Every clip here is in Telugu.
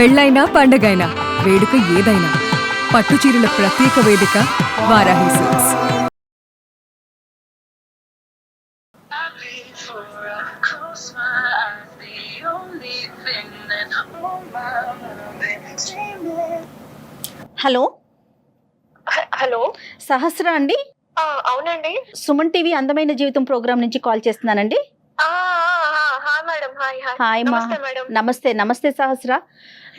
పెళ్ళైనా పండగైనా వేడుక ఏదైనా పట్టుచీరల ప్రత్యేక వేదిక Varahi silks. Hello hello. Sahasra అండి, అవునండి. సుమన్ టీవీ అందమైన జీవితం ప్రోగ్రామ్ నుంచి కాల్ చేస్తున్నానండి. Hi madam. హాయ్ మా. నమస్తే మేడం. నమస్తే నమస్తే సహస్ర.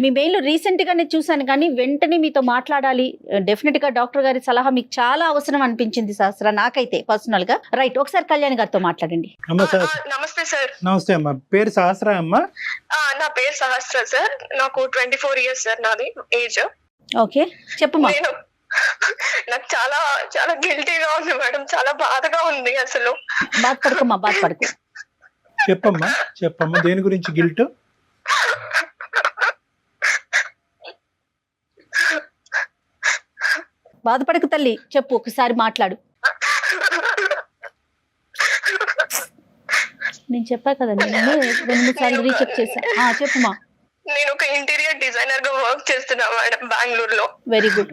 మీ మెయిల్ రీసెంట్గానే చూశాను కానీ వెంటనే మీతో మాట్లాడాలి. డెఫినెట్గా డాక్టర్ గారి సలహా మీకు చాలా అవసరం అనిపించింది సహస్ర, నాకైతే పర్సనల్గా. రైట్, ఒకసారి కళ్యాణ్ గారితో మాట్లాడండి. నమస్తే సార్. నమస్తే అమ్మా. పేరు సహస్ర అమ్మా? నా పేరు సహస్ర సార్. నాకు 24 years సార్ నాది ఏజ్. ఓకే, చెప్పమ్మా. నాకు చాలా చాలా గిల్టీగా ఉంది మేడం, చాలా బాధగా ఉంది అసలు. బాధపడకు. చెప్పమ్మా దేని గురించి గిల్ట్? బాధపడకు తల్లి, చెప్పు, ఒకసారి మాట్లాడు. నేను చెప్పా కదండి, నేను 2-3 సార్లు రీచెక్ చేశా. చెప్పుమా. నేను ఒక ఇంటీరియర్ డిజైనర్ గా వర్క్ చేస్తున్నా మేడం బెంగళూరులో. Very good.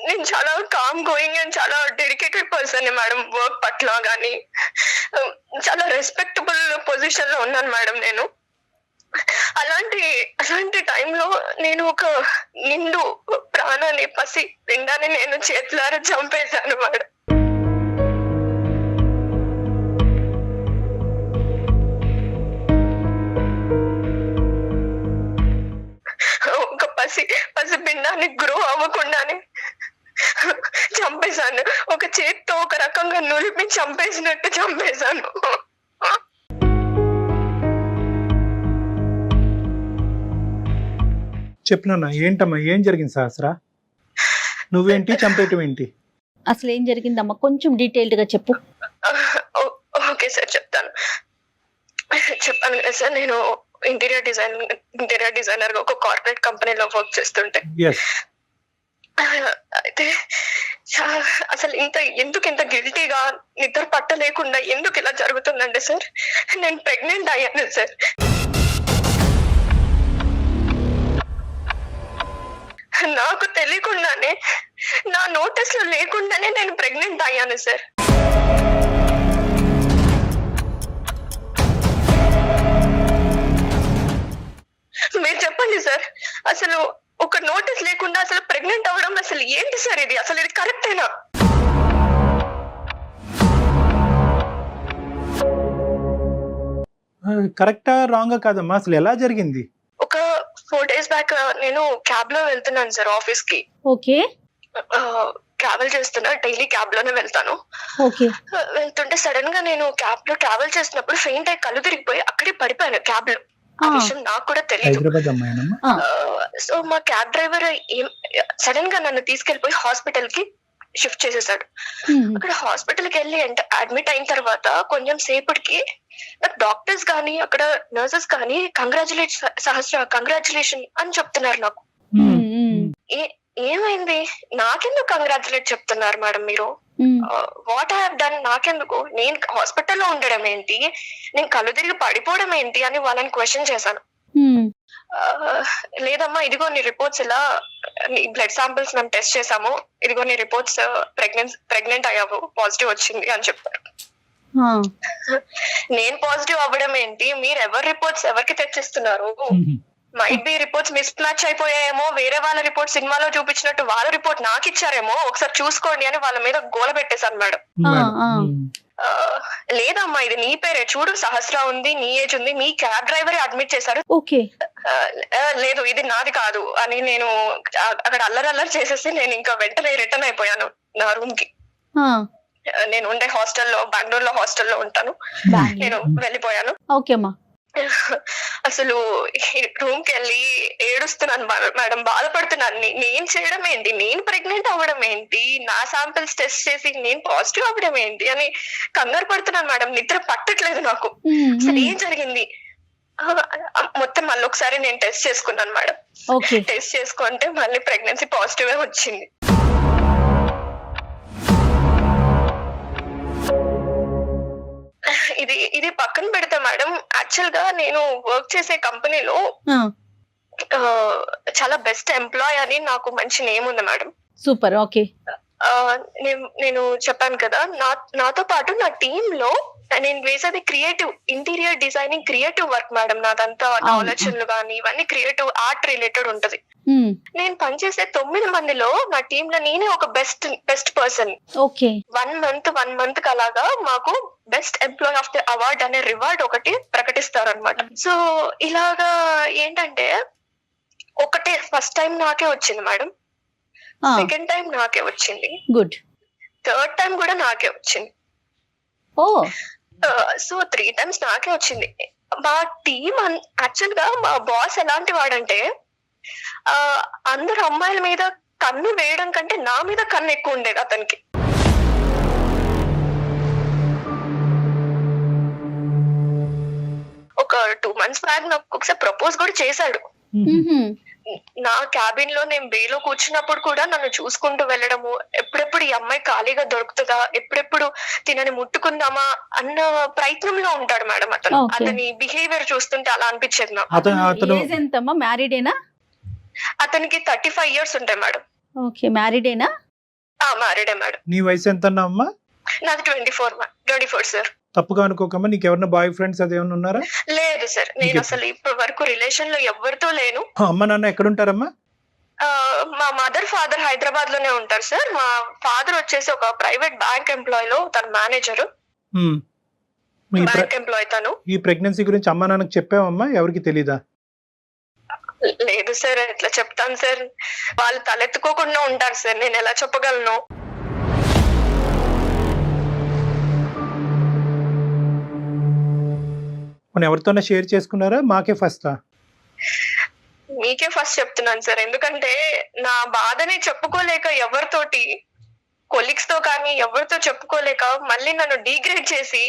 నేను చాలా కామ్ గోయింగ్ అండ్ చాలా డెడికేటెడ్ పర్సన్ మేడం. వర్క్ పట్ల గానీ చాలా రెస్పెక్టబుల్ పొజిషన్ లో ఉన్నాను మేడం నేను. అలాంటి టైంలో నేను ఒక నిండు ప్రాణాన్ని, పసి పిండాన్ని నేను చేతులారా చంపేశాను మేడం. ఒక పసి పిండాన్ని గ్రో అవ్వకుండానే చంపేశాను. ఒక చేత్తో ఒక రకంగా నులిపి చంపేసినట్టు చంపేశాను. చెప్పినా ఏంటమ్మా, ఏం జరిగింది సహస్ర? నువ్వేంటి, చంపేయటం ఏంటి? అసలు ఏం జరిగిందమ్మా, కొంచెం డీటెయిల్డ్ గా చెప్పు. ఓకే సార్, చెప్తాను. చెప్పాను కదా సార్, నేను ఇంటీరియర్ డిజైనర్ గా ఒక కార్పొరేట్ కంపెనీలో వర్క్ చేస్తుంటే, అయితే అసలు ఎందుకు ఇంత గిల్టీగా, నిద్ర పట్టలేకుండా ఎందుకు ఇలా జరుగుతుందంటే సార్, నేను ప్రెగ్నెంట్ అయ్యాను సార్. నాకు తెలియకుండానే, నా నోటీస్ లో లేకుండానే నేను ప్రెగ్నెంట్ అయ్యాను సార్. మీరు చెప్పండి సార్, అసలు ఒక నోటీస్ లేకుండా అసలు ప్రెగ్నెంట్ అవ్వడం అసలు ఏంటి సార్? ఇది కరెక్టేనా? కరెక్టా రాంగా కాదమ్మా, అసలు ఎలా జరిగింది? ఒక 4 days బ్యాక్ నేను క్యాబ్ లో వెళ్తున్నాను సార్ ఆఫీస్ కి. ఓకే. ట్రావెల్ చేస్తున్నా, డైలీ క్యాబ్ లోనే వెళ్తాను. ఓకే. వెళ్తుంటే సడన్ గా నేను క్యాబ్ లో ట్రావెల్ చేసినప్పుడు ఫెయింట్ అయ్యి కళ్ళు తిరిగిపోయి అక్కడే పడిపోయాను క్యాబ్ లో. ఆ విషయం నాకు కూడా తెలియదు. సో మా క్యాబ్ డ్రైవర్ సడన్ గా నన్ను తీసుకెళ్లిపోయి హాస్పిటల్ కి షిఫ్ట్ చేసేసాడు. అక్కడ హాస్పిటల్ కి వెళ్ళి అడ్మిట్ అయిన తర్వాత కొంచెం సేపటికి నాకు డాక్టర్స్ గానీ అక్కడ నర్సెస్ గానీ కంగ్రాచులేషన్ అని చెప్తున్నారు నాకు. ఏమైంది, నాకెందుకు కంగ్రాచులేట్ చెప్తున్నారు మేడం మీరు? What I have done? నాకెందుకు? నేను హాస్పిటల్లో ఉండడం ఏంటి, నేను కళ్ళు తిరిగి పడిపోవడం ఏంటి అని వాళ్ళని క్వశ్చన్ చేశాను. లేదమ్మా, ఇదిగో నీ రిపోర్ట్స్, ఇలా నీ బ్లడ్ శాంపిల్స్ మేము టెస్ట్ చేసాము, ఇదిగో నీ రిపోర్ట్స్, ప్రెగ్నెంట్ అయ్యావు, పాజిటివ్ వచ్చింది అని చెప్పారు. నేను పాజిటివ్ అవ్వడం ఏంటి? మీరు ఎవరి రిపోర్ట్స్ ఎవరికి తెచ్చిస్తున్నారు? Might be reports mismatch అయిపోయాయేమో, వేరే వాళ్ళ రిపోర్ట్ సినిమాలో చూపించినట్టు వాళ్ళ రిపోర్ట్ నాకు ఇచ్చారేమో, ఒకసారి చూసుకోండి అని వాళ్ళ మీద గోల పెట్టేశాను మేడం. లేదమ్మా, ఇది నీ పేరే, చూడు సహస్ర ఉంది, నీ ఏజ్ ఉంది, మీ క్యాబ్ డ్రైవరే అడ్మిట్ చేశారు. లేదు ఇది నాది కాదు అని నేను అక్కడ అల్లరి చేసేసి నేను ఇంకా వెంటనే రిటర్న్ అయిపోయాను నా రూమ్ కి. నేను ఉండే హాస్టల్లో, బెంగళూరులో హాస్టల్లో ఉంటాను. నేను వెళ్ళిపోయాను. అసలు రూమ్ కి వెళ్ళి ఏడుస్తున్నాను మేడం, బాధపడుతున్నాను. నేను చేయడం ఏంటి, నేను ప్రెగ్నెంట్ అవ్వడం ఏంటి, నా శాంపిల్స్ టెస్ట్ చేసి నేను పాజిటివ్ అవ్వడం ఏంటి అని కంగారు పడుతున్నాను మేడం. నిద్ర పట్టట్లేదు నాకు. అసలు ఏం జరిగింది మొత్తం మళ్ళీ ఒకసారి నేను టెస్ట్ చేసుకున్నాను మేడం. టెస్ట్ చేసుకుంటే మళ్ళీ ప్రెగ్నెన్సీ పాజిటివ్ వచ్చింది. ఇది పక్కన పెడతా మేడం. యాక్చువల్ గా నేను వర్క్ చేసే కంపెనీలో చాలా బెస్ట్ ఎంప్లాయ్ అని నాకు మంచి నేమ్ ఉంది మేడం. సూపర్. ఓకే. నేను చెప్పాను కదా, నాతో పాటు నా టీమ్ లో నేను వేసేది creative interior designing, creative work madam. నాదంతా ఆలోచనలు కానీ ఇవన్నీ క్రియేటివ్ ఆర్ట్ రిలేటెడ్ ఉంటది. నేను పనిచేసే 9 మందిలో నా టీమ్ లో నేనే ఒక బెస్ట్ పర్సన్. ఓకే. 1 మంత్ అలాగా మాకు best employee of the award అనే రివార్డ్ ఒకటి ప్రకటిస్తారనమాట. సో ఇలాగా ఏంటంటే ఒకటే ఫస్ట్ టైం నాకే వచ్చింది మేడం, సెకండ్ టైం నాకే వచ్చింది, గుడ్, థర్డ్ టైం కూడా నాకే వచ్చింది. ఓ సో 3 times నాకే వచ్చింది. మా టీమ్ యాక్చువల్ గా మా బాస్ ఎలాంటి వాడంటే అందరు అమ్మాయిల మీద కన్ను వేయడం కంటే నా మీద కన్ను ఎక్కువ ఉండేది అతనికి. ఒక 2 months బ్యాక్ నాకు ఒకసారి ప్రపోజ్ కూడా చేశాడు. నా క్యాబిన్ లో నేను బేలో కూర్చున్నప్పుడు కూడా నన్ను చూసుకుంటూ వెళ్ళడము, ఎప్పుడెప్పుడు ఈ అమ్మాయి ఖాళీగా దొరుకుతుందా, ఎప్పుడెప్పుడు తినని ముట్టుకుందామా అన్న ప్రయత్నంలో ఉంటాడు మేడం అతను. అతని బిహేవియర్ చూస్తుంటే అలా అనిపించేది నాకు. ఏజ్ ఎంతమ్మా? మ్యారీడేనా? అతనికి 35 years ఉంటాయి మేడం. ఓకే. మ్యారీడేనా? మ్యారీడే మేడం. నీ వయసు ఎంత అమ్మా? నాది 24 సార్. తప్పుగా అనుకోకమ్మా. నీకు ఎవరైనా బాయ్ ఫ్రెండ్స్ అదేమన్నా ఉన్నారా? లేదు సార్, నేను అసలు ఇప్పటి వరకు రిలేషన్ లో ఎవరితో లేను. అమ్మ నాన్న ఎక్కడ ఉంటారమ్మా? మా మదర్ ఫాదర్ హైదరాబాద్ లోనే ఉంటారు సార్. మా ఫాదర్ వచ్చేసి ఒక ప్రైవేట్ బ్యాంక్ ఎంప్లాయ్ లో తన మేనేజర్, బ్యాంక్ ఎంప్లాయ్ తను. ఈ ప్రెగ్నెన్సీ గురించి అమ్మ నాన్నకి చెప్పావమ్మా? ఎవరికి తెలీదా? లేదు సార్, ఎట్లా చెప్తాను సార్, వాళ్ళు తలెత్తుకోకుండా ఉంటారు సార్, నేను ఎలా చెప్పగలను? ఎవరితోనే షేర్ చేసుకున్నారా? మాకే ఫస్టా? మీకే ఫస్ట్ చెప్తున్నాను సార్, ఎందుకంటే నా బాధని చెప్పుకోలేక ఎవరితోటి, కొలీగ్స్ తో కానీ ఎవరితో చెప్పుకోలేక మళ్ళీ నన్ను డీగ్రేడ్ చేసి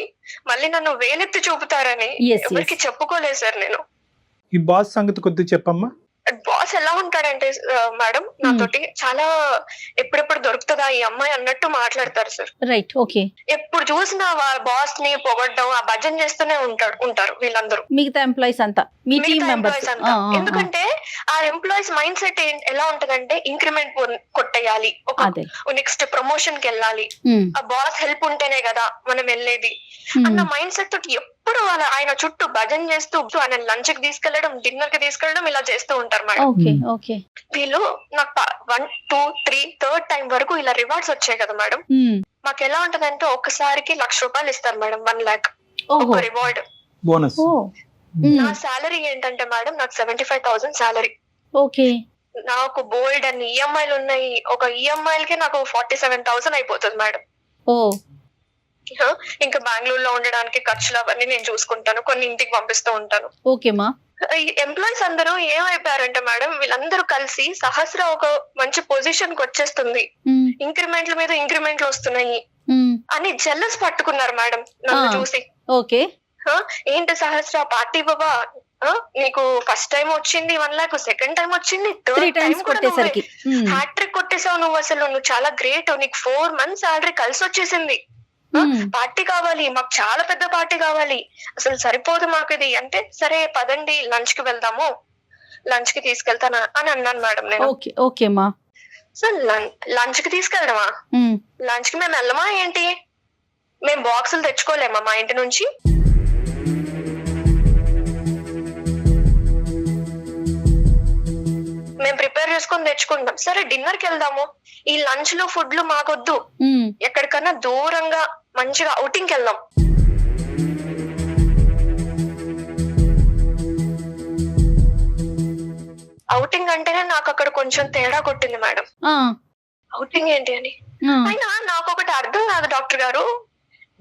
మళ్ళీ నన్ను వేలెత్తి చూపుతారని ఎవరికి చెప్పుకోలేదు సార్ నేను. ఈ బాస్ సంగతి కొద్దిగా చెప్పమ్మా. బాస్ ఎలా ఉంటాడంటే మేడం, నాతోటి చాలా ఎప్పుడెప్పుడు దొరుకుతుందా ఈ అమ్మాయి అన్నట్టు మాట్లాడతారు సార్. రైట్. ఓకే. ఎప్పుడు చూసినా బాస్ ని పొగడ్డం, ఆ భజన చేస్తూనే ఉంటారు వీళ్ళందరూ, మిగతా ఎంప్లాయీస్ అంతా, మీ టీమ్ మెంబర్స్ అంతా. ఎందుకంటే ఆ ఎంప్లాయీస్ మైండ్ సెట్ ఎలా ఉంటదంటే ఇంక్రిమెంట్ కొట్టేయాలి, ఒక నెక్స్ట్ ప్రమోషన్ కి వెళ్ళాలి, ఆ బాస్ హెల్ప్ ఉంటేనే కదా మనం వెళ్ళేది అన్న మైండ్ సెట్ తోటి ఎప్పుడు ఆయన చుట్టూ భజన చేస్తూ ఆయన లంచ్ కి తీసుకెళ్లడం, డిన్నర్ కి తీసుకెళ్లడం ఇలా చేస్తూ ఉంటారు మేడం. వీళ్ళు నాకు 1, 2, 3 థర్డ్ టైం వరకు ఇలా రివార్డ్స్ వచ్చాయి కదా మేడం. మాకు ఎలా ఉంటదంటే ఒక్కసారికి ₹1,00,000 ఇస్తారు మేడం, 1 lakh ఒక రివార్డ్ బోనస్. నా సాలరీ ఏంటంటే మేడం, నాకు 75,000 సాలరీ. ఓకే. నాకు బోల్డ్ అన్ని ఈఎంఐలు ఉన్నాయి. ఒక ఈఎంఐలకి నాకు 47,000 అయిపోతుంది మేడం. ఇంకా బెంగళూరులో ఉండడానికి ఖర్చులు అవన్నీ నేను చూసుకుంటాను, కొన్ని ఇంటికి పంపిస్తూ ఉంటాను. ఓకేమా. ఎంప్లాయీస్ అందరూ ఏమైపోయారంటే మేడం, వీళ్ళందరూ కలిసి సహస్ర ఒక మంచి పొజిషన్ కి వచ్చేస్తుంది, ఇంక్రిమెంట్ల మీద ఇంక్రిమెంట్లు వస్తున్నాయి అని జెల్లస్ పట్టుకున్నారు మేడం నన్ను చూసి. ఓకే. ఏంటి సహస్ర పార్టీ బాబా, నీకు ఫస్ట్ టైం వచ్చింది 1 lakh, సెకండ్ టైం వచ్చింది, థర్డ్ టైం కొట్టేసరికి హ్యాట్రిక్ కొట్టేసావు నువ్వు, అసలు నువ్వు చాలా గ్రేట్, నీకు 4 months సాలరీ కలిసి వచ్చేసింది, పార్టీ కావాలి మాకు, చాలా పెద్ద పార్టీ కావాలి, అసలు సరిపోదు మాకు ఇది అంటే, సరే పదండి లంచ్ కి వెళ్దాము, లంచ్ కి తీసుకెళ్తాను అని అన్నాను మేడం నేను. ఓకేమా. సో లంచ్ కి తీసుకెళ్దామా? లంచ్ కి మేము వెళ్ళమా ఏంటి? మేము బాక్సులు తెచ్చుకోలేమా మా ఇంటి నుంచి? మేము ప్రిపేర్ చేసుకొని తెచ్చుకుంటాం. సరే డిన్నర్ కి వెళ్దాము, ఈ లంచ్ లో ఫుడ్లు మాకొద్దు, ఎక్కడికన్నా దూరంగా మంచిగా అవుటింగ్ కి వెళ్దాం. అవుటింగ్ అంటేనే నాకు అక్కడ కొంచెం తేడా కొట్టింది మేడం. అవుటింగ్ ఏంటి అని అయినా నాకు ఒకటి అర్థం కాదు డాక్టర్ గారు,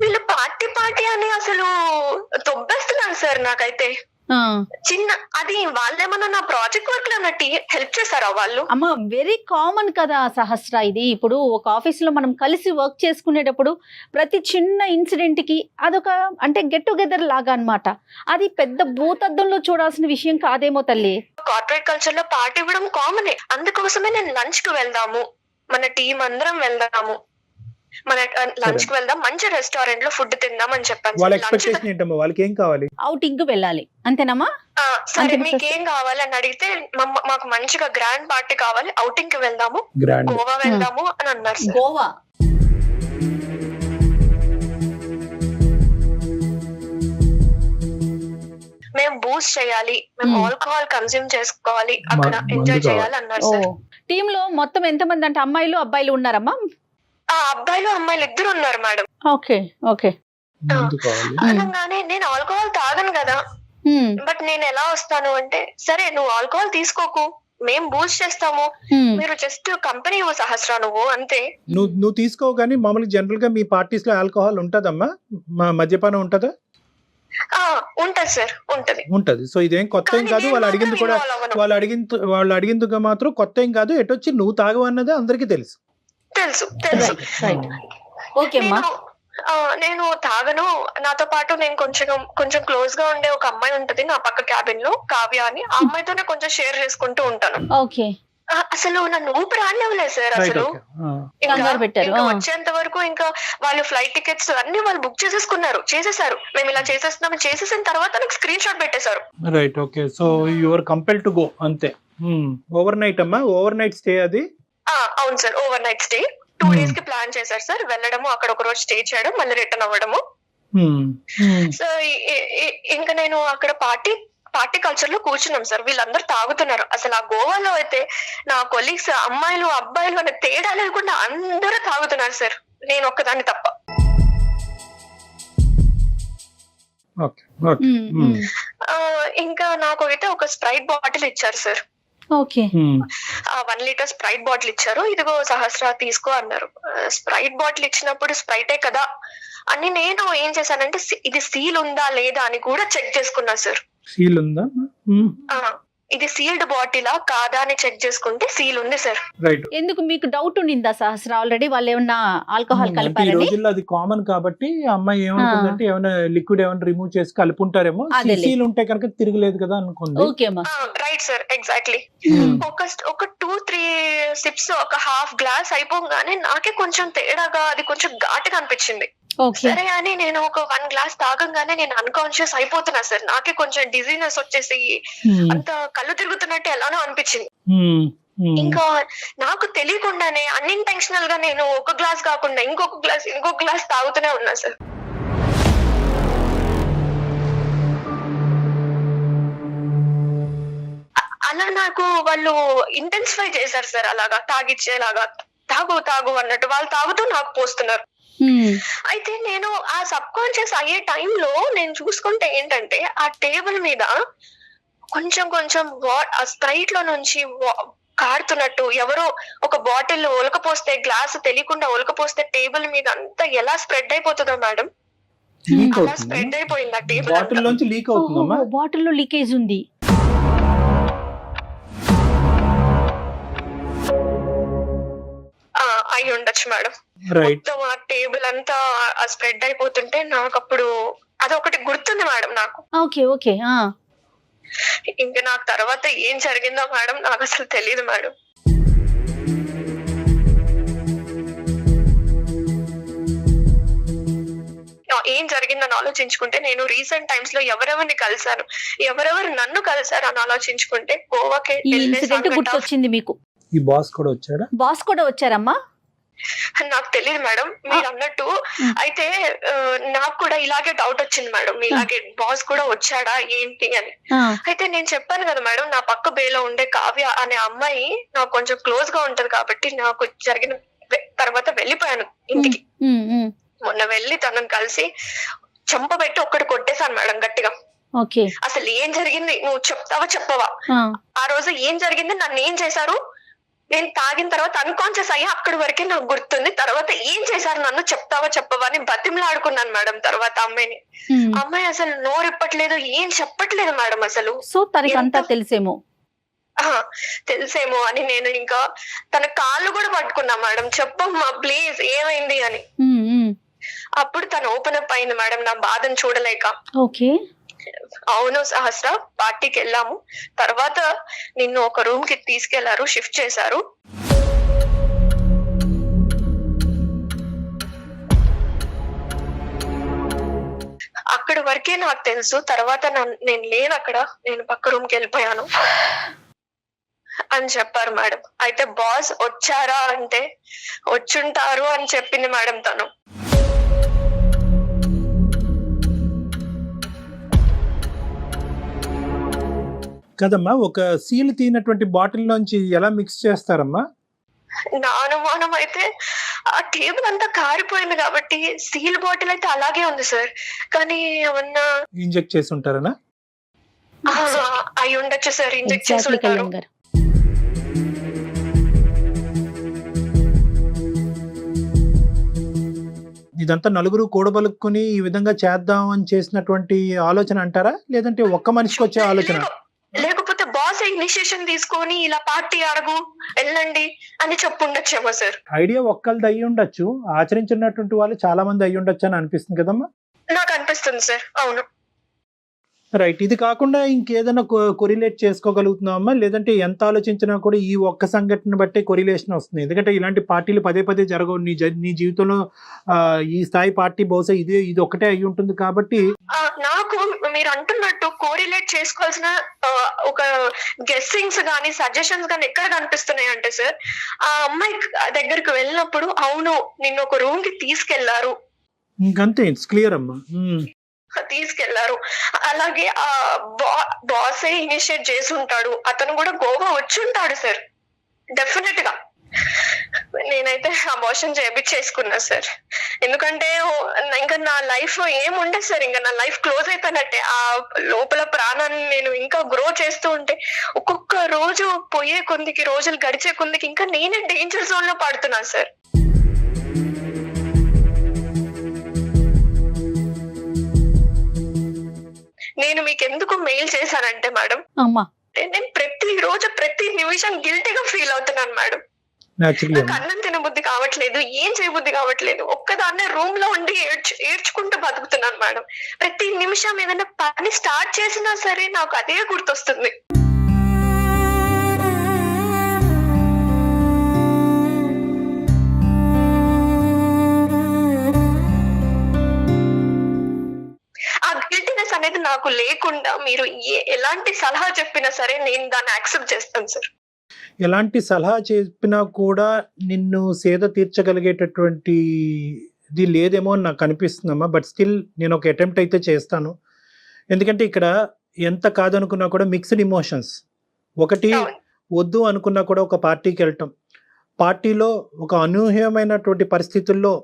వీళ్ళు పార్టీ అని అసలు తొబ్బేస్తున్నారు సార్ నాకైతే. చిన్న అది వాళ్ళేమన్నా నా ప్రాజెక్ట్ వర్క్ లో హెల్ప్ చేశారా వాళ్ళు? అమ్మా వెరీ కామన్ కదా సహస్ర, ఇది ఇప్పుడు ఒక ఆఫీస్ లో మనం కలిసి వర్క్ చేసుకునేటప్పుడు ప్రతి చిన్న ఇన్సిడెంట్ కి అదొక అంటే గెట్ టుగెదర్ లాగా అన్నమాట. అది పెద్ద భూతద్దంలో చూడాల్సిన విషయం కాదేమో తల్లి. కార్పొరేట్ కల్చర్ లో పార్టీ ఇవ్వడం కామనే, అందుకోసమే నేను లంచ్ కి వెళ్దాము, మన టీం అందరం వెళ్దాము, మన లంచ్ కి వెళ్దాం, మంచి రెస్టారెంట్ లో ఫుడ్ తిందాం అని చెప్పాను వాళ్ళ సార్. లంచ్ ఎక్స్పెక్టేషన్ ఏంటమ్మా, వాళ్ళకి ఏం కావాలి? అవుటింగ్ వెళ్ళాలి అంతేనమ్మా? సరే అంతే మీకు ఏం కావాలి అని అడిగితే మాకు మంచిగా గ్రాండ్ పార్టీ కావాలి, అవుటింగ్ కి వెళ్దాము, గ్రాండ్. గోవా వెళ్దాము అని అన్నారు సార్. గోవా. మేము బూస్ట్ చేయాలి, మేము ఆల్కహాల్ కన్స్యూమ్ చేసుకోవాలి, అక్కడ మందు ఎంజాయ్ కావాలి. చేయాలి అన్నారు ఓ సార్. టీమ్ లో మొత్తం ఎంతమంది అంటే అమ్మాయిలు అబ్బాయిలు ఉన్నారమ్మా? ఆ అబ్బాయిలు అమ్మాయిలు ఇద్దరు ఉన్నారు మేడం. Okay okay. మందు కావాలి. అనగానే నేను ఆల్కహాల్ తాగను కదా, బట్ నేను ఎలా వస్తాను అంటే, సరే నువ్వు ఆల్కహాల్ తీసుకోకు, మేము బూస్ట్ చేస్తాము, మీరు జస్ట్ కంపెనీ సహస్రా నువ్వు అంతే. నువ్వు తీసుకో, కానీ మామూలుగా జనరల్ గా మీ పార్టీస్ లో ఆల్కహాల్ ఉంటదమ్మా, మద్యపానం ఉంటదా? ఉంటది సార్, ఉంటది. సో ఇదేం కొత్త ఏం కాదు. వాళ్ళు అడిగింది కూడా, వాళ్ళు అడిగింది మాత్రం కొత్త ఏం కాదు. ఎటొచ్చి నువ్వు తాగవన్నది అందరికీ తెలుసు. తెలుసు. ఓకే అమ్మా. నేను తాగను, నాతో పాటు నేను కొంచెం క్లోజ్ గా ఉండే ఒక అమ్మాయి ఉంటది నా పక్క క్యాబిన్ లో, కావ్య అని. ఆ అమ్మాయితోనే కొంచెం షేర్ చేసుకుంటూ ఉంటాను. ఓకే. అసలు నన్ను ఊపిరి ఆడలేవులేదు సార్. అసలు ఇంకా వచ్చేంత వరకు ఇంకా వాళ్ళు ఫ్లైట్ టికెట్స్ అన్ని వాళ్ళు బుక్ చేసేసారు. మేము ఇలా చేసేస్తున్నాం, చేసేసిన తర్వాత నాకు స్క్రీన్ షాట్ పెట్టేశారు. Right, okay. So your compel to go అంతే. ఓవర్ నైట్ అమ్మా, ఓవర్ నైట్ స్టే అది? అవును sir, over night stay 2 days కి ప్లాన్ చేశారు సార్. వెళ్ళడము, అక్కడ ఒక రోజు స్టే చేయడం, మళ్ళీ రిటర్న్ అవ్వడము. సో ఇంకా నేను అక్కడ పార్టీ కల్చర్ లో కూర్చున్నాం సార్. వీళ్ళందరూ తాగుతున్నారు. అసలు ఆ గోవాలో అయితే నా కొలీగ్స్ అమ్మాయిలు అబ్బాయిలు అనే తేడా లేకుండా అందరూ తాగుతున్నారు సార్, నేను ఒక్కదాన్ని తప్ప. ఇంకా నాకు అయితే ఒక స్ప్రైట్ బాటిల్ ఇచ్చారు sir. Okay. 1 liter Sprite bottle ఇచ్చారు. ఇదిగో సహస్ర తీసుకో అన్నారు. స్ప్రైట్ బాటిల్ ఇచ్చినప్పుడు స్ప్రైటే కదా అని నేను ఏం చేశానంటే, ఇది సీల్ ఉందా లేదా అని కూడా చెక్ చేసుకున్నా సార్. సీల్ ఉందా? ఇది సీల్డ్ బాటిలా కాదా అని చెక్ చేసుకుంటే సీల్ ఉంది సార్. రైట్. ఎందుకు మీకు డౌట్ ఉండిందా సహస్ర? ఆల్రెడీ వాళ్ళు ఏమన్నా ఆల్కహాల్ ఈ కలిపారని? రోజుల్లో అది కామన్ కాబట్టి అమ్మాయి ఏమనుకుందంటే ఏమైనా లిక్విడ్ ఏమైనా రిమూవ్ చేసి కలుపుంటారేమో, సీల్ ఉంటే కనుక తిరగలేదు కదా అనుకుంది. ఓకే అమ్మా. Right sir, exactly. ఒక 2-3 సిప్స్, ఒక హాఫ్ గ్లాస్ అయిపోగానే నాకే కొంచెం తేడాగా, అది కొంచెం ఘాటుగా అనిపించింది. సరే అని నేను ఒక 1 గ్లాస్ తాగంగానే నేను అన్కాన్షియస్ అయిపోతున్నా సార్. నాకే కొంచెం డిజీనెస్ వచ్చేసి అంత కళ్ళు తిరుగుతున్నట్టు ఎలానో అనిపించింది. ఇంకా నాకు తెలియకుండానే అన్ఇంటెన్షనల్ గా నేను ఒక గ్లాస్ కాకుండా ఇంకొక గ్లాస్ తాగుతూనే ఉన్నా సార్. అలా నాకు వాళ్ళు ఇంటెన్సిఫై చేశారు సార్. అలాగా తాగిచ్చేలాగా, తాగు అన్నట్టు వాళ్ళు తాగుతూ నాకు పోస్తున్నారు. అయితే నేను ఆ సబ్ కాన్షియస్ అయ్యే టైంలో నేను చూసుకుంటే ఏంటంటే, ఆ టేబుల్ మీద కొంచెం ఆ స్ప్రైట్ లో నుంచి కారుతున్నట్టు, ఎవరో ఒక బాటిల్ ఒలకపోస్తే, గ్లాస్ తెలియకుండా ఒలకపోస్తే టేబుల్ మీద అంతా ఎలా స్ప్రెడ్ అయిపోతుందో మేడం, అలా స్ప్రెడ్ అయిపోయింది ఆ టేబుల్. బాటిల్ నుంచి లీక్ అవుతుందమ్మా. బాటిల్ లో లీకేజ్ ఉంది. అయి ఉండొచ్చు మేడం. రైట్. మొత్తం ఆ టేబుల్ అంతా స్ప్రెడ్ అయిపోతుంటే నాకు అప్పుడు అదొకటి గుర్తుంది మేడం నాకు. Okay okay. ఇంకా నాకు తర్వాత ఏం జరిగిందో మేడం నాకు అసలు తెలియదు మేడం. ఏం జరిగిందని ఆలోచించుకుంటే, నేను రీసెంట్ టైమ్స్ లో ఎవరెవరిని కలిసాను, ఎవరెవరు నన్ను కలిసారు అని ఆలోచించుకుంటే గోవాకి గుర్తొచ్చింది మీకు. ఈ బాస్ కూడా వచ్చాడా? బాస్ కూడా వచ్చారమ్మా? నాకు తెలియదు మేడం మీరు అన్నట్టు. అయితే నాకు కూడా ఇలాగే డౌట్ వచ్చింది మేడం, ఇలాగే బాస్ కూడా వచ్చాడా ఏంటి అని. అయితే నేను చెప్పాను కదా మేడం, నా పక్క బేలో ఉండే కావ్య అనే అమ్మాయి నాకు కొంచెం క్లోజ్ గా ఉంటది కాబట్టి నాకు జరిగిన తర్వాత వెళ్ళిపోయాను ఇంటికి. మొన్న వెళ్ళి తనని కలిసి చంపబెట్టి ఒక్కటి కొట్టేశాను మేడం గట్టిగా. అసలు ఏం జరిగింది నువ్వు చెప్తావా చెప్పవా, ఆ రోజు ఏం జరిగింది, నన్ను ఏం చేశారు, నేను తాగిన తర్వాత అన్కాన్షియస్ అయ్యా, అక్కడి వరకే నాకు గుర్తుంది, తర్వాత ఏం చేశారు నన్ను చెప్తావా చెప్పవా అని బతిమలాడుకున్నాను మేడం. తర్వాత అమ్మాయి అసలు నోరిప్పట్లేదు, ఏం చెప్పట్లేదు మేడం అసలు. సో తనకి అంతా తెలిసేమో అని నేను ఇంకా తన కాళ్ళు కూడా పట్టుకున్నా మేడం, చెప్పమ్మా ప్లీజ్ ఏమైంది అని. అప్పుడు తను ఓపెన్ అప్ అయింది మేడం నా బాధను చూడలేక. ఓకే. అవును సహస్ర, పార్టీకి వెళ్ళాము, తర్వాత నిన్ను ఒక రూమ్ కి తీసుకెళ్లారు, షిఫ్ట్ చేశారు. అక్కడి వరకే నాకు తెలుసు. తర్వాత నేను లేను అక్కడ, నేను పక్క రూమ్ కి వెళ్ళిపోయాను అని చెప్పారు మేడం. అయితే బాస్ వచ్చారా అంటే వచ్చుంటారు అని చెప్పింది మేడం తను. కదమ్మా, ఒక సీల్ తీనటువంటి బాటిల్లోంచి ఎలా మిక్స్ చేస్తారమ్మా? నా అనుమానం అయితే ఆ టేబుల్ అంతా కారిపోయింది కాబట్టి స్టీల్ బాటిల్ అయితే అలాగే ఉంది సార్. కానీ ఏమన్నా ఇంజెక్ట్ చేసి ఉంటారనా? అయి ఉండొచ్చు సార్, ఇంజెక్ట్ చేసి ఎగ్జాక్ట్లీ ఉంటారు. కళ్యాణ్ గారు. ఇదంతా నలుగురు కూడబలుక్కుని ఈ విధంగా చేద్దాం అని చేసినటువంటి ఆలోచన అంటారా, లేదంటే ఒక్క మనిషికి వచ్చే ఆలోచన? లేకపోతే బాస్ ఇనిషియేషన్ తీసుకొని ఇలా పార్టీ అడుగు వెళ్ళండి అని చెప్పుండొచ్చేమో సార్. ఐడియా ఒక్కళ్ళది అయ్యి ఉండొచ్చు, ఆచరించినటువంటి వాళ్ళు చాలా మంది అయ్యి ఉండొచ్చు అని అనిపిస్తుంది కదమ్మా. నాకు అనిపిస్తుంది సార్. అవును. రైట్. ఇది కాకుండా ఇంకేదైనా కొరిలేట్ చేసుకోగలుగుతున్నామా, లేదంటే ఎంత ఆలోచించినా కూడా ఈ ఒక్క సంఘటన బట్టే కొరిలేషన్ వస్తుంది? ఎందుకంటే ఇలాంటి పార్టీలు పదే పదే జరగవు నీ జీవితంలో. ఈ స్థాయి పార్టీ బహుశా ఇది ఒకటే అయి ఉంటుంది కాబట్టి. నాకు మీరు అంటున్నట్టు కోరిలేట్ చేసుకోవాల్సిన ఒక గెస్సింగ్స్ గానీ సజెషన్స్ గానీ ఎక్కడ కనిపిస్తున్నాయి అంటే సార్, ఆ అమ్మాయి దగ్గరికి వెళ్ళినప్పుడు అవును నిన్ను ఒక రూమ్ కి తీసుకెళ్లారు, ఇంకంతే, ఇట్స్ క్లియర్ అమ్మా. తీసుకెళ్లారు. అలాగే ఆ బాసే ఇనిషియేట్ చేసి ఉంటాడు, అతను కూడా గోవా వచ్చి ఉంటాడు సార్ డెఫినెట్ గా. నేనైతే అబార్షన్ చేయించేసుకున్నా సార్. ఎందుకంటే ఇంకా నా లైఫ్ ఏముండదు సార్, ఇంకా నా లైఫ్ క్లోజ్ అయిపోయినట్టే. ఆ లోపల ప్రాణాన్ని నేను ఇంకా గ్రో చేస్తూ ఉంటే ఒక్కొక్క రోజు పోయే కొందికి, రోజులు గడిచే కొందికి ఇంకా నేనే డేంజర్ జోన్ లో పడుతున్నాను సార్. నేను మీకు ఎందుకు మెయిల్ చేశానంటే మేడం, అమ్మా నేను ప్రతి రోజు ప్రతి నిమిషం గిల్టీగా ఫీల్ అవుతున్నాను మేడం. Naturally. నాకు అన్నం తినబుద్ధి కావట్లేదు, ఏం చేయబుద్ధి కావట్లేదు, ఒక్కదాన్నే రూమ్ లో ఉండి ఏడ్చుకుంటూ బతుకుతున్నాను మేడం. ప్రతి నిమిషం ఏదైనా పని స్టార్ట్ చేసినా సరే నాకు అదే గుర్తొస్తుంది. ఆ గిల్టీనెస్ అనేది నాకు లేకుండా మీరు ఎలాంటి సలహా చెప్పినా సరే నేను దాన్ని యాక్సెప్ట్ చేస్తాను సార్. ఎలాంటి సలహా చెప్పినా కూడా నిన్ను సేద తీర్చగలిగేటటువంటి ఇది లేదేమో అని నాకు అనిపిస్తుందమ్మా. బట్ స్టిల్ నేను ఒక అటెంప్ట్ అయితే చేస్తాను. ఎందుకంటే ఇక్కడ ఎంత కాదనుకున్నా కూడా మిక్స్డ్ ఇమోషన్స్. ఒకటి, వద్దు అనుకున్నా కూడా ఒక పార్టీకి వెళ్ళటం, పార్టీలో ఒక అనూహ్యమైనటువంటి పరిస్థితుల్లో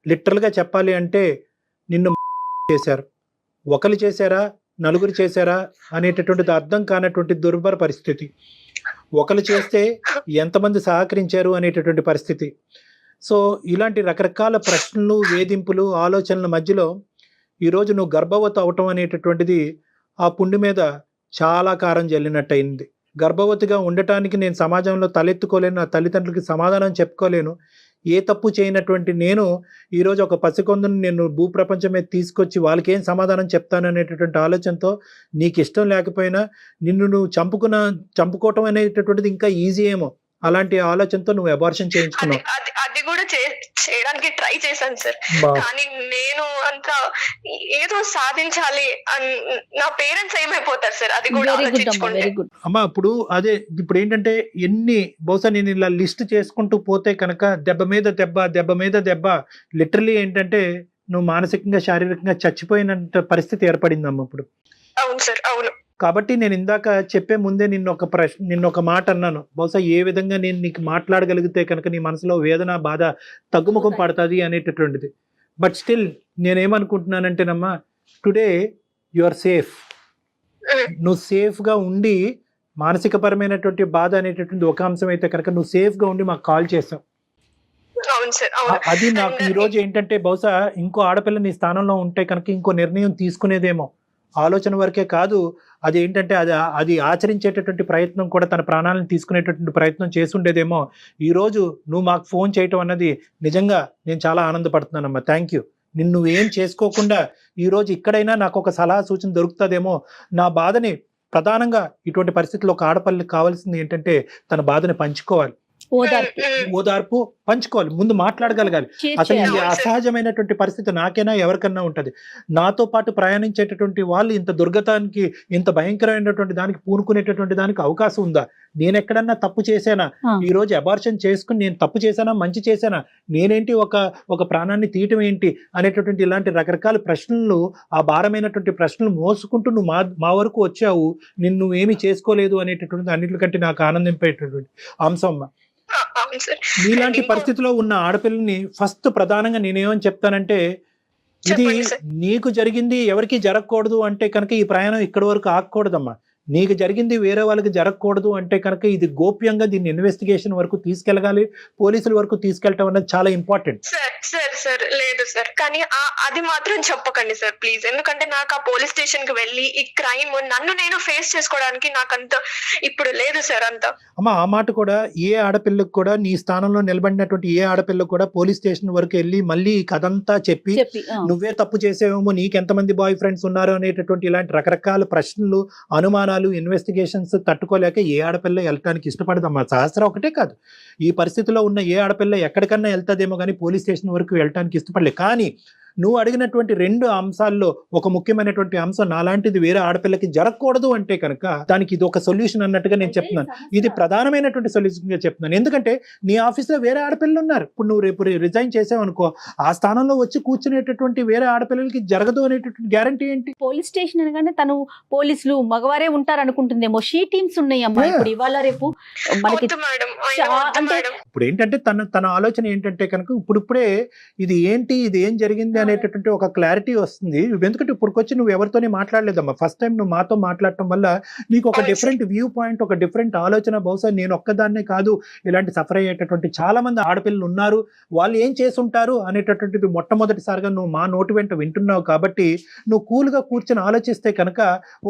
లిటరల్గా చెప్పాలి అంటే నిన్ను చేశారు. ఒకరు చేశారా, నలుగురు చేశారా అనేటటువంటిది అర్థం కానటువంటి దుర్భర పరిస్థితి. ఒకరు చేస్తే ఎంతమంది సహకరించారు అనేటటువంటి పరిస్థితి. సో ఇలాంటి రకరకాల ప్రశ్నలు, వేధింపులు, ఆలోచనల మధ్యలో ఈరోజు నువ్వు గర్భవతి అవటం అనేటటువంటిది ఆ పుండి మీద చాలా కారం జల్లినట్టు అయింది. గర్భవతిగా ఉండటానికి నేను సమాజంలో తలెత్తుకోలేను, నా తల్లిదండ్రులకి సమాధానం చెప్పుకోలేను. ఏ తప్పు చేయనటువంటి నేను ఈరోజు ఒక పసికొందుని నేను భూప్రపంచం మీద తీసుకొచ్చి వాళ్ళకి ఏం సమాధానం చెప్తాను అనేటటువంటి ఆలోచనతో, నీకు ఇష్టం లేకపోయినా నిన్ను నువ్వు చంపుకోవటం అనేటటువంటిది ఇంకా ఈజీ ఏమో, అలాంటి ఆలోచనతో నువ్వు అబార్షన్ చేయించుకున్నావు. అది కూడా చేయడానికి ట్రై చేశాను సార్. కానీ నేను అంతా ఏదో సాధించాలి నా పేరెంట్స్ ఏమైపోతారు సార్, అది కూడా ఆలోచించుకుంటే. అమ్మా ఇప్పుడు ఏంటంటే బహుశా నేను ఇలా లిస్ట్ చేసుకుంటూ పోతే కనుక దెబ్బ మీద దెబ్బ లిటరలీ ఏంటంటే నువ్వు మానసికంగా, శారీరకంగా చచ్చిపోయినంత పరిస్థితి ఏర్పడిందమ్మా ఇప్పుడు. అవును సార్, అవును. కాబట్టి నేను ఇందాక చెప్పే ముందే నిన్న ఒక మాట అన్నాను. బహుశా ఏ విధంగా నేను నీకు మాట్లాడగలిగితే కనుక నీ మనసులో వేదన, బాధ తగ్గుముఖం పడుతుంది అనేటటువంటిది. బట్ స్టిల్ నేనేమనుకుంటున్నానంటేనమ్మా, టుడే యు ఆర్ సేఫ్. నువ్వు సేఫ్గా ఉండి, మానసికపరమైనటువంటి బాధ అనేటటువంటి ఒక అంశం అయితే కనుక నువ్వు సేఫ్గా ఉండి మాకు కాల్ చేసావు. అది నాకు ఈరోజు ఏంటంటే బహుశా ఇంకో ఆడపిల్ల నీ స్థానంలో ఉంటే కనుక ఇంకో నిర్ణయం తీసుకునేదేమో. ఆలోచన వరకే కాదు, అది ఏంటంటే అది ఆచరించేటటువంటి ప్రయత్నం కూడా, తన ప్రాణాలను తీసుకునేటటువంటి ప్రయత్నం చేసుండేదేమో. ఈరోజు నువ్వు మాకు ఫోన్ చేయటం అన్నది నిజంగా నేను చాలా ఆనందపడుతున్నానమ్మా. Thank you. నువ్వేం చేసుకోకుండా ఈరోజు ఇక్కడైనా నాకు ఒక సలహా సూచన దొరుకుతుందేమో. నా బాధని ప్రధానంగా ఇటువంటి పరిస్థితుల్లో ఒక ఆడపిల్లకి కావాల్సింది ఏంటంటే తన బాధని పంచుకోవాలి. ఓదార్పు ఓదార్పు పంచుకోవాలి, ముందు మాట్లాడగలగాలి. అసలు ఈ చేయాలి. అసహజమైనటువంటి పరిస్థితి నాకైనా ఎవరికన్నా ఉంటది. నాతో పాటు ప్రయాణించేటటువంటి వాళ్ళు ఇంత దుర్గతానికి, ఇంత భయంకరమైనటువంటి దానికి పూనుకునేటటువంటి దానికి అవకాశం ఉందా? నేను ఎక్కడన్నా తప్పు చేశానా? ఆ. ఈ రోజు అబార్షన్ చేసుకుని నేను తప్పు చేశానా, మంచి చేశానా, నేనేంటి ఒక ప్రాణాన్ని తీయటం ఏంటి అనేటటువంటి ఇలాంటి రకరకాల ప్రశ్నలు, ఆ భారమైనటువంటి ప్రశ్నలు మోసుకుంటూ నువ్వు మా వరకు వచ్చావు, నిన్ను ఏమీ చేసుకోలేదు అనేటటువంటి అన్నిటికంటే నాకు ఆనందింపేటటువంటి అంశం అమ్మ. అవును సార్. నీలాంటి పరిస్థితిలో ఉన్న ఆడపిల్లని ఫస్ట్ ప్రధానంగా నేనేమని చెప్తానంటే, ఇది చెప్పండి సార్. నీకు జరిగింది ఎవరికి జరగకూడదు అంటే కనుక ఈ ప్రయాణం ఇక్కడి వరకు ఆగకూడదమ్మా. నీకు జరిగింది వేరే వాళ్ళకి జరగకూడదు అంటే కనుక ఇది గోప్యంగా దీన్ని ఇన్వెస్టిగేషన్ వరకు తీసుకెళ్ళగాలి, పోలీసుల వరకు తీసుకెళ్ళటం అనేది చాలా ఇంపార్టెంట్. సార్ లేదు సార్, కానీ అది మాత్రం చెప్పకండి సార్ ప్లీజ్. ఎందుకంటే నాకు ఆ పోలీస్ స్టేషన్ కి వెళ్ళి ఈ క్రైమ్ నన్ను నేను ఫేస్ చేసుకోవడానికి నాకంత ఇప్పుడు లేదు సార్ అంత. అమ్మ ఆ మాట కూడా ఏ ఆడపిల్లకు కూడా, నీ స్థానంలో నిలబడినటువంటి ఏ ఆడపిల్లకు కూడా పోలీస్ స్టేషన్ వరకు వెళ్ళి మళ్ళీ ఈ కథంతా చెప్పి నువ్వే తప్పు చేసేవేమో, నీకెంతమంది బాయ్ ఫ్రెండ్స్ ఉన్నారు అనేటటువంటి ఇలాంటి రకరకాల ప్రశ్నలు, అనుమానాలు, ఇన్వెస్టిగేషన్స్ తట్టుకోలేక ఏ ఆడపిల్ల వెళ్ళటానికి ఇష్టపడదమ్మా. సహస్ర ఒకటే కాదు, ఈ పరిస్థితిలో ఉన్న ఏ ఆడపిల్ల ఎక్కడికన్నా వెళ్తాదేమో కానీ పోలీస్ స్టేషన్ వరకు వెళ్ళటానికి ఇష్టపడలే. కానీ నువ్వు అడిగినటువంటి రెండు అంశాల్లో ఒక ముఖ్యమైనటువంటి అంశం, నాలాంటిది వేరే ఆడపిల్లకి జరగకూడదు అంటే కనుక దానికి ఇది ఒక సొల్యూషన్ అన్నట్టుగా నేను చెప్తున్నాను. ఇది ప్రధానమైనటువంటి సొల్యూషన్గా చెప్తున్నాను. ఎందుకంటే నీ ఆఫీస్లో వేరే ఆడపిల్లలు ఉన్నారు. ఇప్పుడు నువ్వు రేపు రిజైన్ చేసావు అనుకో, ఆ స్థానంలో వచ్చి కూర్చునేటటువంటి వేరే ఆడపిల్లలకి జరగదు అనేటటువంటి గ్యారంటీ ఏంటి? పోలీస్ స్టేషన్ అనగానే తను పోలీసులు మగవారే ఉంటారు అనుకుంటుందేమో. షీ టీమ్స్ ఉన్నాయి అమ్మా ఇప్పుడు ఇవాళ రేపు మనకి. అంటే ఇప్పుడు ఏంటంటే తన ఆలోచన ఏంటంటే కనుక ఇప్పుడిప్పుడే ఇది ఏంటి, ఇది ఏం జరిగింది అనేటటువంటి ఒక క్లారిటీ వస్తుంది. ఎందుకంటే ఇప్పుడుకొచ్చి నువ్వు ఎవరితోనే మాట్లాడలేదమ్మా. ఫస్ట్ టైం నువ్వు మాతో మాట్లాడటం వల్ల నీకు ఒక డిఫరెంట్ వ్యూ పాయింట్, ఒక డిఫరెంట్ ఆలోచన. బహుశా నేను ఒక్కదాన్నే కాదు, ఇలాంటి సఫర్ అయ్యేటటువంటి చాలా మంది ఆడపిల్లలు ఉన్నారు, వాళ్ళు ఏం చేసుంటారు అనేటటువంటిది మొట్టమొదటిసారిగా నువ్వు మా నోటి వెంట వింటున్నావు. కాబట్టి నువ్వు కూల్గా కూర్చొని ఆలోచిస్తే కనుక,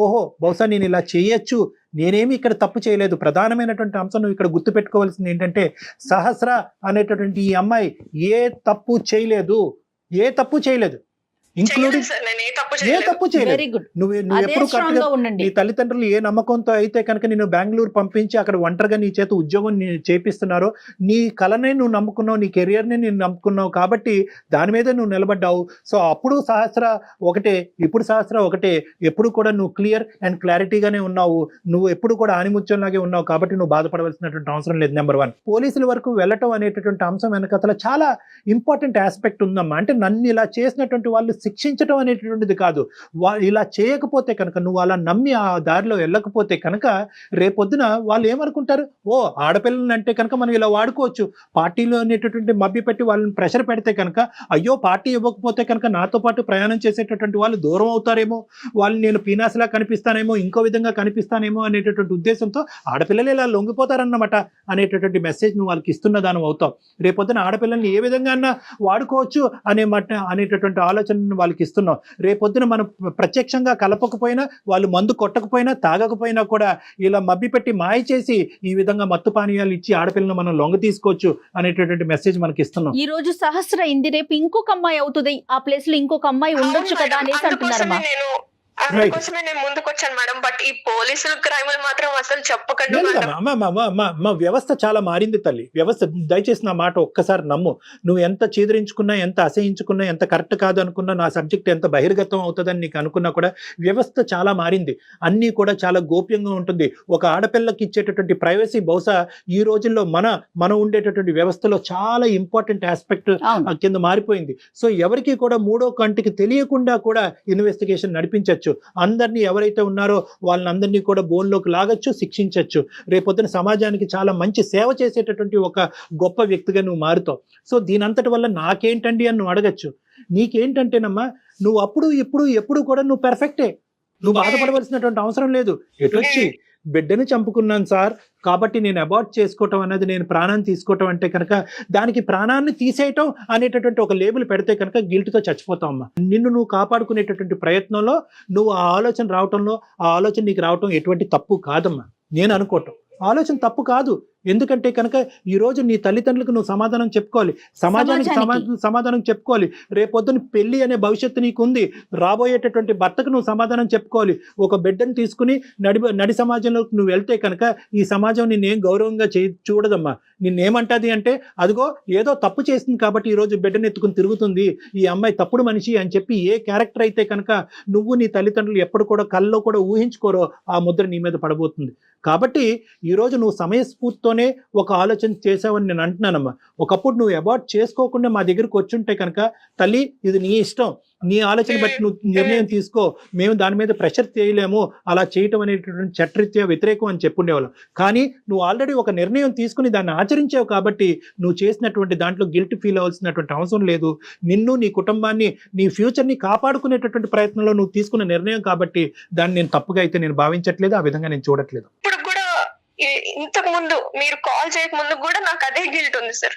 ఓహో బహుశా నేను ఇలా చేయొచ్చు, నేనేమి ఇక్కడ తప్పు చేయలేదు. ప్రధానమైనటువంటి అంశం నువ్వు ఇక్కడ గుర్తుపెట్టుకోవాల్సింది ఏంటంటే, సహస్ర అనేటటువంటి ఈ అమ్మాయి ఏ తప్పు చేయలేదు, ఇంక్లూడింగ్ ఏ తప్పు చేయలేదు. Very good. నువ్వు ఎప్పుడు కరెక్ట్గా నీ తల్లిదండ్రులు ఏ నమ్మకంతో అయితే కనుక నేను బెంగళూరు పంపించి అక్కడ ఒంటరిగా నీ చేత ఉద్యోగం చేపిస్తున్నారో, నీ కళనే నువ్వు నమ్ముకున్నావు, నీ కెరియర్ని నేను నమ్ముకున్నావు, కాబట్టి దాని మీద నువ్వు నిలబడ్డావు. సో అప్పుడు సహస్ర ఒకటే, ఇప్పుడు సహస్ర ఒకటే. ఎప్పుడు కూడా నువ్వు క్లియర్ అండ్ క్లారిటీగానే ఉన్నావు, నువ్వు ఎప్పుడు కూడా ఆనిముత్యంలాగే ఉన్నావు. కాబట్టి నువ్వు బాధపడవలసినటువంటి అవసరం లేదు. నెంబర్ 1, పోలీసుల వరకు వెళ్ళటం అనేటటువంటి అంశం వెనకతల చాలా ఇంపార్టెంట్ ఆస్పెక్ట్ ఉందమ్మా. అంటే నన్ను ఇలా చేసినటువంటి వాళ్ళు శిక్షించడం అనేటటువంటిది కాదు, ఇలా చేయకపోతే కనుక, నువ్వు అలా నమ్మి ఆ దారిలో వెళ్ళకపోతే కనుక రేపొద్దున వాళ్ళు ఏమనుకుంటారు, ఓ ఆడపిల్లలు అంటే కనుక మనం ఇలా వాడుకోవచ్చు. పార్టీలో అనేటటువంటి మభ్య పెట్టి వాళ్ళని ప్రెషర్ పెడితే కనుక, అయ్యో పార్టీ ఇవ్వకపోతే కనుక నాతో పాటు ప్రయాణం చేసేటటువంటి వాళ్ళు దూరం అవుతారేమో, వాళ్ళు నేను పీనాస్లా కనిపిస్తానేమో, ఇంకో విధంగా కనిపిస్తానేమో అనేటటువంటి ఉద్దేశంతో ఆడపిల్లలు ఇలా లొంగిపోతారన్నమాట అనేటటువంటి మెసేజ్ నువ్వు వాళ్ళకి ఇస్తున్న దాని అవుతావు. రేపొద్దున ఆడపిల్లల్ని ఏ విధంగా వాడుకోవచ్చు అనేటటువంటి ఆలోచన వాళ్ళకి ఇస్తున్నాం. రేపొద్దున మనం ప్రత్యక్షంగా కలపకపోయినా, వాళ్ళు మందు కొట్టకపోయినా, తాగకపోయినా కూడా ఇలా మబ్బి పెట్టి మాయ చేసి ఈ విధంగా మత్తు పానీయాలు ఇచ్చి ఆడపిల్లను మనం లొంగ తీసుకోవచ్చు అనేటటువంటి మెసేజ్ మనకి ఇస్తున్నాం. ఈ రోజు సహస్ర ఇంది, రేపు ఇంకొక అమ్మాయి అవుతుంది, ఆ ప్లేస్ లో ఇంకొక అమ్మాయి ఉండొచ్చు కదా అనేసి అంటున్నారమ్మా. అందుకోసమే నేను ముందుకు వచ్చాను మేడం. బట్ ఈ పోలీసులు క్రైములు మాత్రం అసలు చెప్పకండి. మా వ్యవస్థ చాలా మారింది తల్లి. వ్యవస్థ దయచేసి నా మాట ఒక్కసారి నమ్ము. నువ్వు ఎంత చీదరించుకున్నా, ఎంత అసహించుకున్నా, ఎంత కరెక్ట్ కాదు అనుకున్నా, నా సబ్జెక్ట్ ఎంత బహిర్గతం అవుతుందని నీకు అనుకున్నా కూడా వ్యవస్థ చాలా మారింది. అన్నీ కూడా చాలా గోప్యంగా ఉంటుంది. ఒక ఆడపిల్లకి ఇచ్చేటటువంటి ప్రైవసీ బహుశా ఈ రోజుల్లో మనం ఉండేటటువంటి వ్యవస్థలో చాలా ఇంపార్టెంట్ ఆస్పెక్ట్ కింద మారిపోయింది. సో ఎవరికి కూడా మూడో కంటికి తెలియకుండా కూడా ఇన్వెస్టిగేషన్ నడిపించవచ్చు. అందరినీ ఎవరైతే ఉన్నారో వాళ్ళందరినీ కూడా బోన్లోకి లాగచ్చు, శిక్షించవచ్చు. రేపొద్దున సమాజానికి చాలా మంచి సేవ చేసేటటువంటి ఒక గొప్ప వ్యక్తిగా నువ్వు మారుతావు. సో దీనంతటి వల్ల నాకేంటండి అని నువ్వు అడగచ్చు. నీకేంటంటేనమ్మా, నువ్వు అప్పుడు ఎప్పుడు కూడా నువ్వు పెర్ఫెక్టే, నువ్వు బాధపడవలసినటువంటి అవసరం లేదు. ఎటొచ్చి బిడ్డను చంపుకున్నాను సార్ కాబట్టి నేను అబార్ట్ చేసుకోవటం అనేది, నేను ప్రాణాన్ని తీసుకోవటం అంటే కనుక దానికి ప్రాణాన్ని తీసేయటం అనేటటువంటి ఒక లేబుల్ పెడితే కనుక గిల్ట్తో చచ్చిపోతావు అమ్మా. నిన్ను నువ్వు కాపాడుకునేటటువంటి ప్రయత్నంలో నువ్వు ఆ ఆలోచన రావటంలో, ఆ ఆలోచన నీకు రావటం ఎటువంటి తప్పు కాదమ్మా. నేను అనుకోవటం ఆలోచన తప్పు కాదు. ఎందుకంటే కనుక ఈ రోజు నీ తల్లిదండ్రులకు నువ్వు సమాధానం చెప్పుకోవాలి, సమాజానికి సమాధానం చెప్పుకోవాలి. రేపొద్దున పెళ్లి అనే భవిష్యత్తు నీకు ఉంది, రాబోయేటటువంటి భర్తకు నువ్వు సమాధానం చెప్పుకోవాలి. ఒక బిడ్డను తీసుకుని నడి సమాజంలోకి నువ్వు వెళ్తే కనుక ఈ సమాజం నిన్నేం గౌరవంగా చూడదమ్మా. నిన్నేమంటది అంటే అదిగో ఏదో తప్పు చేసింది కాబట్టి ఈ రోజు బిడ్డను ఎత్తుకుని తిరుగుతుంది, ఈ అమ్మాయి తప్పుడు మనిషి అని చెప్పి ఏ క్యారెక్టర్ అయితే కనుక నువ్వు నీ తల్లిదండ్రులు ఎప్పుడు కూడా కల్లో కూడా ఊహించుకోరో ఆ ముద్ర నీ మీద పడబోతుంది. కాబట్టి ఈరోజు నువ్వు సమయస్ఫూర్తితోనే ఒక ఆలోచన చేసావని నేను అంటున్నానమ్మా. ఒకప్పుడు నువ్వు అబార్ట్ చేసుకోకుండా మా దగ్గరికి వచ్చుంటే కనుక తల్లి ఇది నీ ఇష్టం, నీ ఆలోచన బట్టి నువ్వు నిర్ణయం తీసుకో, మేము దాని మీద ప్రెషర్ చేయలేము, అలా చేయటం అనేటటువంటి చట్టరీత్యా వ్యతిరేకం అని చెప్పుండేవాళ్ళం. కానీ నువ్వు ఆల్రెడీ ఒక నిర్ణయం తీసుకుని దాన్ని ఆచరించావు కాబట్టి నువ్వు చేసినటువంటి దాంట్లో గిల్ట్ ఫీల్ అవ్వాల్సినటువంటి అవసరం లేదు. నిన్ను, నీ కుటుంబాన్ని, నీ ఫ్యూచర్ని కాపాడుకునేటటువంటి ప్రయత్నంలో నువ్వు తీసుకున్న నిర్ణయం కాబట్టి దాన్ని నేను తప్పుగా అయితే నేను భావించట్లేదు, ఆ విధంగా నేను చూడట్లేదు. ఇప్పుడు కూడా ఇంతకు ముందు మీరు కాల్ చేయక ముందు కూడా నాకు అదే గిల్ట్ ఉంది సార్.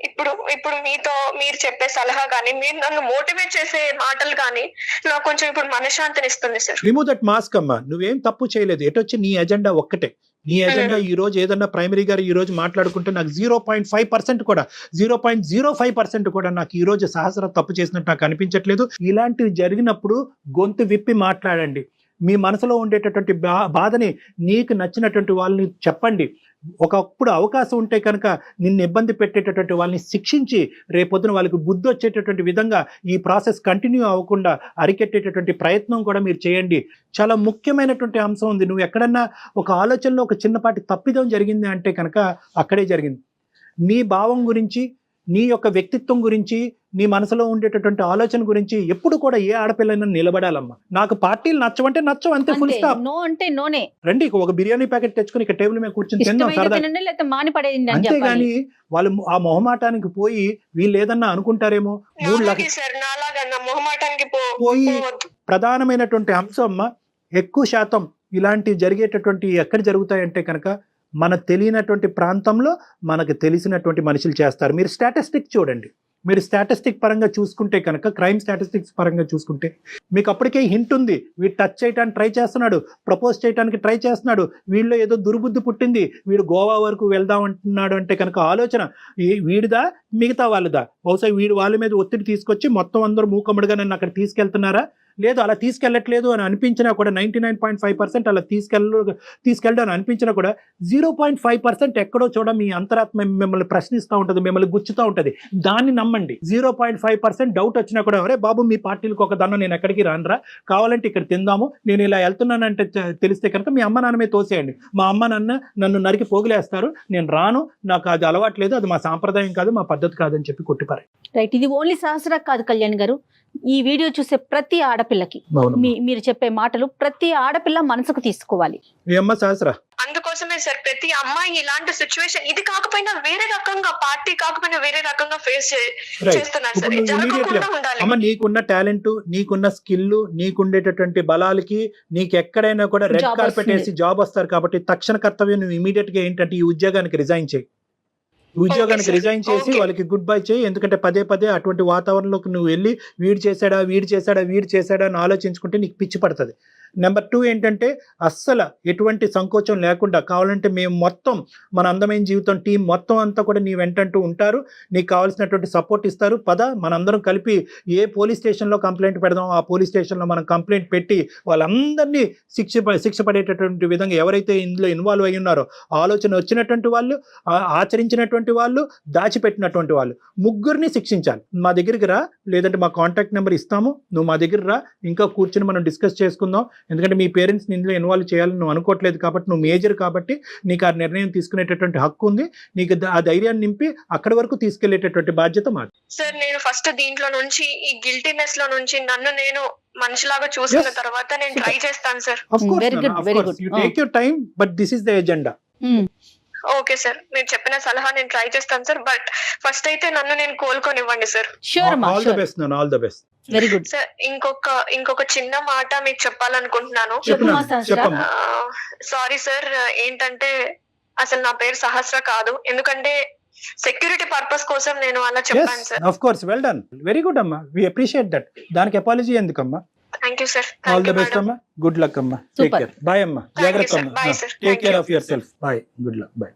ఇప్పుడు మీతో మీరు చెప్పే సలహా కానీ మీరు నన్ను మోటివేట్ చేసే మాటలు కానీ నాకు కొంచెం ఇప్పుడు మనశ్శాంతిని ఇస్తుంది సార్. రిమూవ్ దట్ మాస్క్ అమ్మా, నువ్వేం తప్పు చేయలేదు. ఎటొచ్చి నీ ఎజెండా ఒక్కటే. నీ ఎజెండా ఈ రోజు ఏదన్నా ప్రైమరీ గారు ఈ రోజు మాట్లాడుకుంటే నాకు 0.5% కూడా 0.05% కూడా నాకు ఈ రోజు సహస్ర తప్పు చేసినట్టు నాకు అనిపించట్లేదు. ఇలాంటివి జరిగినప్పుడు గొంతు విప్పి మాట్లాడండి. మీ మనసులో ఉండేటటువంటి బాధని నీకు నచ్చినటువంటి వాళ్ళని చెప్పండి. ఒకప్పుడు అవకాశం ఉంటే కనుక నిన్ను ఇబ్బంది పెట్టేటటువంటి వాళ్ళని శిక్షించి రేపొద్దున వాళ్ళకి బుద్ధి వచ్చేటటువంటి విధంగా ఈ ప్రాసెస్ కంటిన్యూ అవ్వకుండా అరికెట్టేటటువంటి ప్రయత్నం కూడా మీరు చేయండి. చాలా ముఖ్యమైనటువంటి అంశం ఉంది. నువ్వు ఎక్కడన్నా ఒక ఆలోచనలో ఒక చిన్నపాటి తప్పిదం జరిగింది అంటే కనుక అక్కడే జరిగింది. నీ భావం గురించి, నీ యొక్క వ్యక్తిత్వం గురించి, నీ మనసులో ఉండేటటువంటి ఆలోచన గురించి ఎప్పుడు కూడా ఏ ఆడపిల్లైనా నిలబడాలమ్మా. నాకు పార్టీలు నచ్చవంటే నచ్చవు, అంతే, ఫుల్ స్టాప్. నో అంటే నోనే. రండి, ఒక బిర్యానీ ప్యాకెట్ తెచ్చుకుని ఇక్కడ టేబుల్ మీద కూర్చొని తిందాం సరదా. అంతేగాని వాళ్ళు ఆ మొహమాటానికి పోయి వీళ్ళు ఏదన్నా అనుకుంటారేమో 3 మొహమాటానికి పోయి ప్రధానమైనటువంటి అంశం అమ్మా, ఎక్కువ శాతం ఇలాంటివి జరిగేటటువంటి ఎక్కడ జరుగుతాయంటే కనుక మనకు తెలియనటువంటి ప్రాంతంలో మనకు తెలిసినటువంటి మనుషులు చేస్తారు. మీరు స్టాటిస్టిక్ చూడండి. మీరు స్టాటిస్టిక్ పరంగా చూసుకుంటే కనుక, క్రైమ్ స్టాటిస్టిక్స్ పరంగా చూసుకుంటే మీకు అప్పటికే హింట్ ఉంది. వీడు టచ్ చేయడానికి ట్రై చేస్తున్నాడు, ప్రపోజ్ చేయడానికి ట్రై చేస్తున్నాడు, వీళ్ళు ఏదో దుర్బుద్ధి పుట్టింది, వీడు గోవా వరకు వెళ్దాం అంటున్నాడు అంటే కనుక ఆలోచన వీడిదా మిగతా వాళ్ళదా? బహుశా వీడు వాళ్ళ మీద ఒత్తిడి తీసుకొచ్చి మొత్తం అందరూ మూకమ్మడిగా నన్ను అక్కడ తీసుకెళ్తున్నారా? లేదు, అలా తీసుకెళ్ళట్లేదు అని అనిపించినా కూడా 99.5% అలా తీసుకెళ్ళడం అని అనిపించినా కూడా 0.5% ఎక్కడో చూడ మీ అంతరాత్మ మిమ్మల్ని ప్రశ్నిస్తూ ఉంటుంది, మిమ్మల్ని గుచ్చుతూ ఉంటుంది. దాన్ని నమ్మండి. 0.5% డౌట్ వచ్చినా కూడా అరే బాబు మీ పార్టీలకు ఒక దన్నం, నేను ఎక్కడికి రానురా, కావాలంటే ఇక్కడ తిందాము, నేను ఇలా వెళ్తున్నానంటే తెలిస్తే కనుక మీ అమ్మ నాన్నమే తోసేయండి. మా అమ్మ నాన్న నన్ను నరికి పోగులేస్తారు, నేను రాను, నాకు అది అలవాట్లేదు, అది మా సాంప్రదాయం కాదు, మా పద్ధతి కాదని చెప్పి కొట్టిపారు. రైట్. ఇది ఓన్లీ సహస్ర కాదు కళ్యాణ్ గారు, ఈ వీడియో చూసే ప్రతి ఆడపిల్లకి మీరు చెప్పే మాటలు ప్రతి ఆడపిల్ల మనసుకు తీసుకోవాలి. సహస్ర అందుకోసమే సార్ ప్రతి అమ్మాయి ఇలాంటి సిచ్యువేషన్ ఇది కాకపోయినా వేరే రకంగా, పార్టీ కాకపోయినా వేరే రకంగా ఫేస్ చేస్తున్నారు సార్. జరగకుండా ఉండాలి. అమ్మ, నీకున్న టాలెంట్, నీకున్న స్కిల్, నీకుండేటటువంటి బలాలకి నీకు ఎక్కడైనా కూడా రెడ్ కార్పెట్ వేసి జాబ్ వస్తారు. కాబట్టి తక్షణ కర్తవ్యం నువ్వు ఇమీడియట్ గా ఏంటంటే ఈ ఉద్యోగానికి రిజైన్ చేయి. ఉద్యోగానికి రిజైన్ చేసి వాళ్ళకి గుడ్ బై చేయి. ఎందుకంటే పదే పదే అటువంటి వాతావరణంలోకి నువ్వు వెళ్ళి వీడు చేశాడా అని ఆలోచించుకుంటే నీకు పిచ్చి పడుతుంది. నెంబర్ 2 ఏంటంటే అస్సలు ఎటువంటి సంకోచం లేకుండా కావాలంటే మేము మొత్తం మన అందమైన జీవితం టీం మొత్తం అంతా కూడా నీ వెంటంటూ ఉంటారు, నీకు కావాల్సినటువంటి సపోర్ట్ ఇస్తారు. మనందరం కలిపి ఏ పోలీస్ స్టేషన్లో కంప్లైంట్ పెడదాం, ఆ పోలీస్ స్టేషన్లో మనం కంప్లైంట్ పెట్టి వాళ్ళందరినీ శిక్ష పడేటటువంటి విధంగా ఎవరైతే ఇందులో ఇన్వాల్వ్ అయ్యి ఉన్నారో, ఆలోచన వచ్చినటువంటి వాళ్ళు, ఆచరించినటువంటి వాళ్ళు, దాచిపెట్టినటువంటి వాళ్ళు, ముగ్గురిని శిక్షించాలి. మా దగ్గరికి రా, లేదంటే మా కాంటాక్ట్ నెంబర్ ఇస్తాము, నువ్వు మా దగ్గర రా, ఇంకా కూర్చొని మనం డిస్కస్ చేసుకుందాం. ఎందుకంటే మీ పేరెంట్స్ని ఇందులో ఇన్వాల్వ్ చేయాలని నువ్వు అనుకోవట్లేదు కాబట్టి, నువ్వు మేజర్ కాబట్టి నీకు ఆ నిర్ణయం తీసుకునేటటువంటి హక్కు ఉంది. నీకు ఆ ధైర్యాన్ని నింపి అక్కడి వరకు తీసుకెళ్లేటటువంటి బాధ్యత మాది. సార్ నేను ఫస్ట్ దీంట్లో నుంచి, ఈ గిల్టీనెస్ లో నుంచి నన్ను నేను మనిషిలాగా చూసుకున్న తర్వాత నేను ట్రై చేస్తాను sir. Of course you take your time, but this is the agenda. Okay sir, మీరు చెప్పిన సలహా నేను ట్రై చేస్తాను సార్. బట్ ఫస్ట్ అయితే నన్ను నేను కోలుకొనివ్వండి సార్. ఆల్ ద బెస్ట్ నాన్న, all the best. Very good sir. ఇంకొక చిన్న మాట మీకు చెప్పాలనుకుంటున్నాను. సారీ సార్, ఏంటంటే అసలు నా పేరు సహస్ర కాదు, ఎందుకంటే సెక్యూరిటీ పర్పస్ కోసం నేను అలా చెప్పాను sir. Of course, well done, very good అమ్మా, వి అప్రిషియేట్ దట్. దానికి అపాలజీ ఎందుకమ్మా? Thank you sir. All the best అమ్మా, గుడ్ లక్ అమ్మా, టేక్ కేర్, బాయ్ అమ్మా, జాగ్రత్త అమ్మా, take care of yourself, bye, good luck, bye.